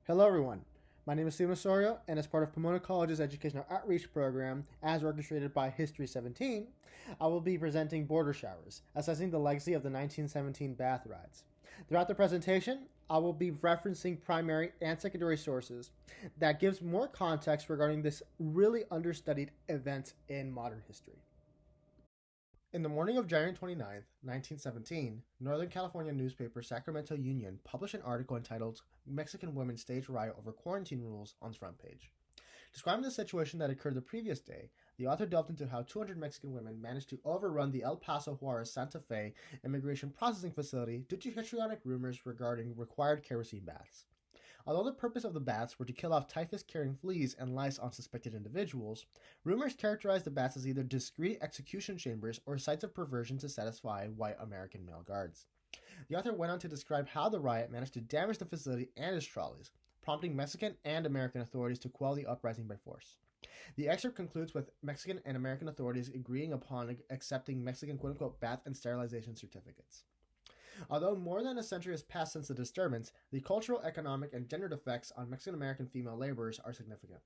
Hello, everyone. My name is Steven Osorio, and as part of Pomona College's educational outreach program, as orchestrated by History 17, I will be presenting Border Showers, assessing the legacy of the 1917 bath riots. Throughout the presentation, I will be referencing primary and secondary sources that gives more context regarding this really understudied event in modern history. In the morning of January 29, 1917, Northern California newspaper Sacramento Union published an article entitled Mexican Women Stage Riot Over Quarantine Rules on its front page. Describing the situation that occurred the previous day, the author delved into how 200 Mexican women managed to overrun the El Paso Juarez Santa Fe immigration processing facility due to histrionic rumors regarding required kerosene baths. Although the purpose of the baths were to kill off typhus-carrying fleas and lice on suspected individuals, rumors characterized the baths as either discreet execution chambers or sites of perversion to satisfy white American male guards. The author went on to describe how the riot managed to damage the facility and its trolleys, prompting Mexican and American authorities to quell the uprising by force. The excerpt concludes with Mexican and American authorities agreeing upon accepting Mexican quote-unquote bath and sterilization certificates. Although more than a century has passed since the disturbance, the cultural, economic, and gendered effects on Mexican-American female laborers are significant.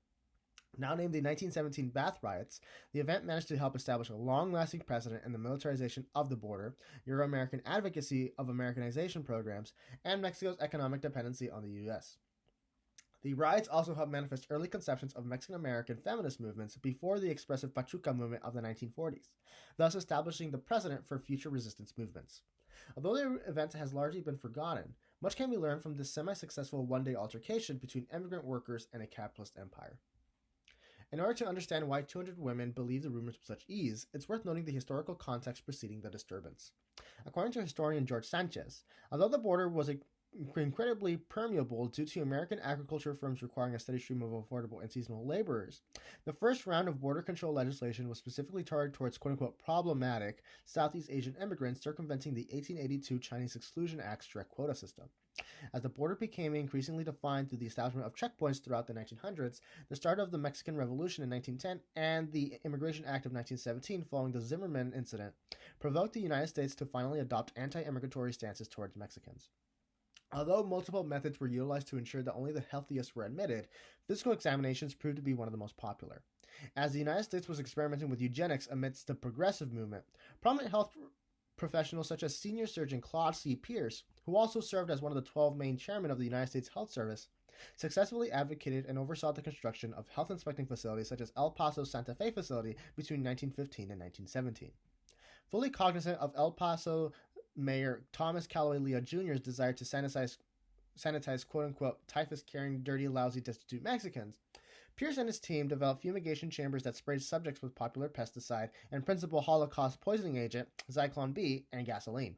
Now named the 1917 bath riots, the event managed to help establish a long-lasting precedent in the militarization of the border, Euro-American advocacy of Americanization programs, and Mexico's economic dependency on the U.S. The riots also helped manifest early conceptions of Mexican-American feminist movements before the expressive Pachuca movement of the 1940s, thus establishing the precedent for future resistance movements. Although the event has largely been forgotten, much can be learned from this semi-successful one-day altercation between immigrant workers and a capitalist empire. In order to understand why 200 women believed the rumors with such ease, it's worth noting the historical context preceding the disturbance. According to historian George Sanchez, although the border was incredibly permeable due to American agriculture firms requiring a steady stream of affordable and seasonal laborers, the first round of border control legislation was specifically targeted towards quote-unquote problematic Southeast Asian immigrants circumventing the 1882 Chinese Exclusion Act's direct quota system. As the border became increasingly defined through the establishment of checkpoints throughout the 1900s, the start of the Mexican Revolution in 1910, and the Immigration Act of 1917 following the Zimmerman incident, provoked the United States to finally adopt anti-immigratory stances towards Mexicans. Although multiple methods were utilized to ensure that only the healthiest were admitted, physical examinations proved to be one of the most popular. As the United States was experimenting with eugenics amidst the progressive movement, prominent health professionals such as senior surgeon Claude C. Pierce, who also served as one of the 12 main chairmen of the United States Health Service, successfully advocated and oversaw the construction of health inspecting facilities such as El Paso Santa Fe facility between 1915 and 1917. Fully cognizant of El Paso Mayor Thomas Callaway Leo Jr.'s desire to sanitize quote-unquote typhus-carrying, dirty, lousy, destitute Mexicans, Pierce and his team developed fumigation chambers that sprayed subjects with popular pesticide and principal Holocaust poisoning agent, Zyklon B, and gasoline.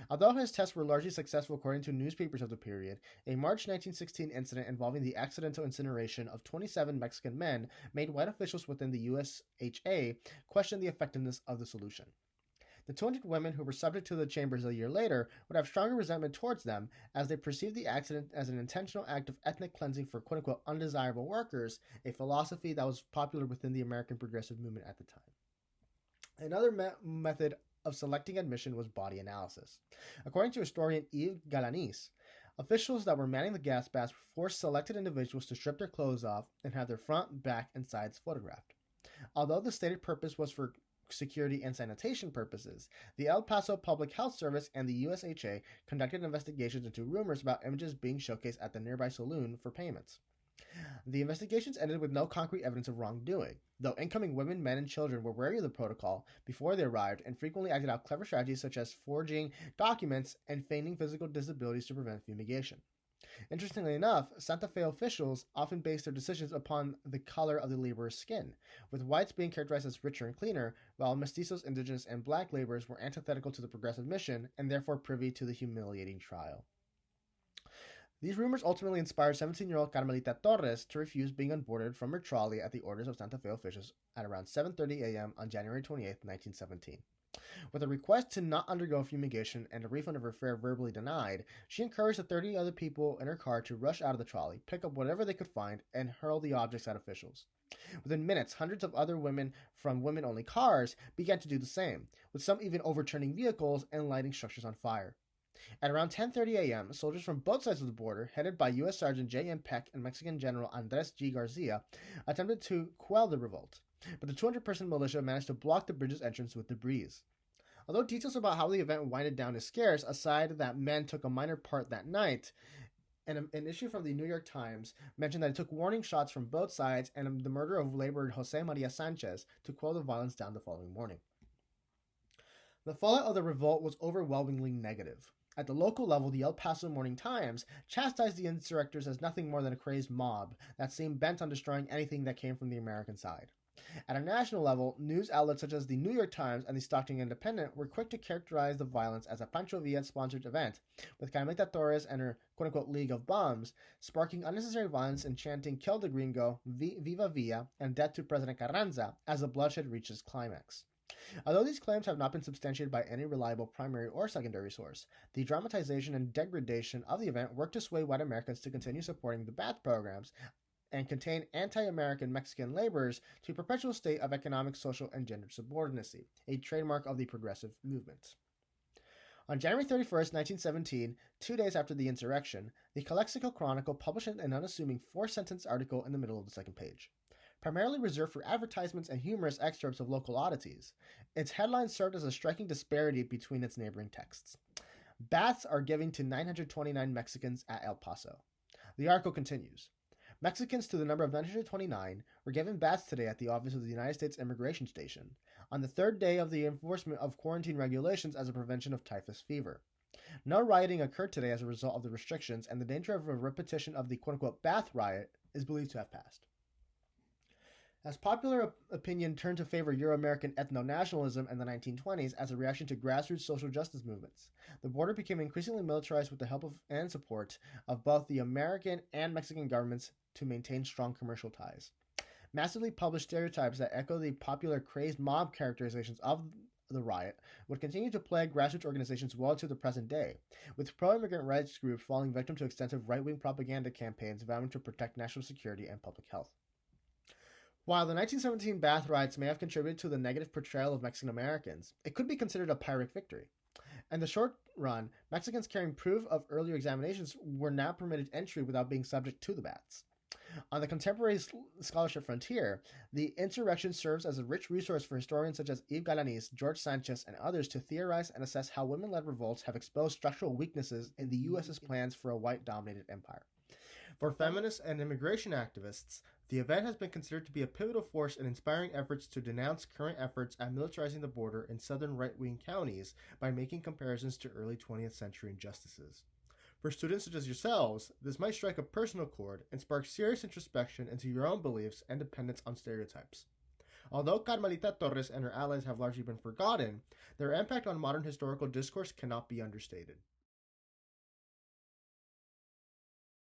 Although his tests were largely successful according to newspapers of the period, a March 1916 incident involving the accidental incineration of 27 Mexican men made white officials within the USHA question the effectiveness of the solution. The 200 women who were subject to the chambers a year later would have stronger resentment towards them, as they perceived the accident as an intentional act of ethnic cleansing for quote-unquote undesirable workers, a philosophy that was popular within the American progressive movement at the time. Another method of selecting admission was body analysis. According to historian Yves Galanis, officials that were manning the gas baths forced selected individuals to strip their clothes off and have their front, back, and sides photographed. Although the stated purpose was for security and sanitation purposes, the El Paso Public Health Service and the USHA conducted investigations into rumors about images being showcased at the nearby saloon for payments. The investigations ended with no concrete evidence of wrongdoing, though incoming women, men, and children were wary of the protocol before they arrived and frequently acted out clever strategies such as forging documents and feigning physical disabilities to prevent fumigation. Interestingly enough, Santa Fe officials often based their decisions upon the color of the laborer's skin, with whites being characterized as richer and cleaner, while mestizos, indigenous, and black laborers were antithetical to the progressive mission and therefore privy to the humiliating trial. These rumors ultimately inspired 17-year-old Carmelita Torres to refuse being unboarded from her trolley at the orders of Santa Fe officials at around 7:30 a.m. on January 28, 1917. With a request to not undergo fumigation and a refund of her fare verbally denied, she encouraged the 30 other people in her car to rush out of the trolley, pick up whatever they could find, and hurl the objects at officials. Within minutes, hundreds of other women from women-only cars began to do the same, with some even overturning vehicles and lighting structures on fire. At around 10:30 a.m., soldiers from both sides of the border, headed by U.S. Sergeant J.M. Peck and Mexican General Andres G. Garcia, attempted to quell the revolt, but the 200-person militia managed to block the bridge's entrance with debris. Although details about how the event winded down is scarce, aside that men took a minor part that night, an issue from the New York Times mentioned that it took warning shots from both sides and the murder of laborer Jose Maria Sanchez to quell the violence down the following morning. The fallout of the revolt was overwhelmingly negative. At the local level, the El Paso Morning Times chastised the insurrectors as nothing more than a crazed mob that seemed bent on destroying anything that came from the American side. At a national level, news outlets such as the New York Times and the Stockton Independent were quick to characterize the violence as a Pancho Villa-sponsored event, with Carmelita Torres and her quote-unquote League of Bombs sparking unnecessary violence and chanting "Kill the Gringo," "Viva Villa," and "Death to President Carranza" as the bloodshed reached its climax. Although these claims have not been substantiated by any reliable primary or secondary source, the dramatization and degradation of the event worked to sway white Americans to continue supporting the Ba'ath programs and contain anti-American Mexican laborers to a perpetual state of economic, social, and gender subordinacy, a trademark of the progressive movement. On January 31st, 1917, 2 days after the insurrection, the Calexico Chronicle published an unassuming 4-sentence article in the middle of the second page. Primarily reserved for advertisements and humorous excerpts of local oddities, its headline served as a striking disparity between its neighboring texts. Baths are given to 929 Mexicans at El Paso. The article continues. Mexicans to the number of 929 were given baths today at the office of the United States Immigration Station, on the third day of the enforcement of quarantine regulations as a prevention of typhus fever. No rioting occurred today as a result of the restrictions, and the danger of a repetition of the quote-unquote bath riot is believed to have passed. As popular opinion turned to favor Euro-American ethno-nationalism in the 1920s as a reaction to grassroots social justice movements, the border became increasingly militarized with the help of and support of both the American and Mexican governments to maintain strong commercial ties. Massively published stereotypes that echo the popular crazed mob characterizations of the riot would continue to plague grassroots organizations well into the present day, with pro-immigrant rights groups falling victim to extensive right-wing propaganda campaigns vowing to protect national security and public health. While the 1917 Ba'ath riots may have contributed to the negative portrayal of Mexican Americans, it could be considered a Pyrrhic victory. In the short run, Mexicans carrying proof of earlier examinations were now permitted entry without being subject to the Ba'aths. On the contemporary scholarship frontier, the insurrection serves as a rich resource for historians such as Yves Galanis, George Sanchez, and others to theorize and assess how women-led revolts have exposed structural weaknesses in the U.S.'s plans for a white-dominated empire. For feminists and immigration activists, the event has been considered to be a pivotal force in inspiring efforts to denounce current efforts at militarizing the border in southern right-wing counties by making comparisons to early 20th century injustices. For students such as yourselves, this might strike a personal chord and spark serious introspection into your own beliefs and dependence on stereotypes. Although Carmelita Torres and her allies have largely been forgotten, their impact on modern historical discourse cannot be understated.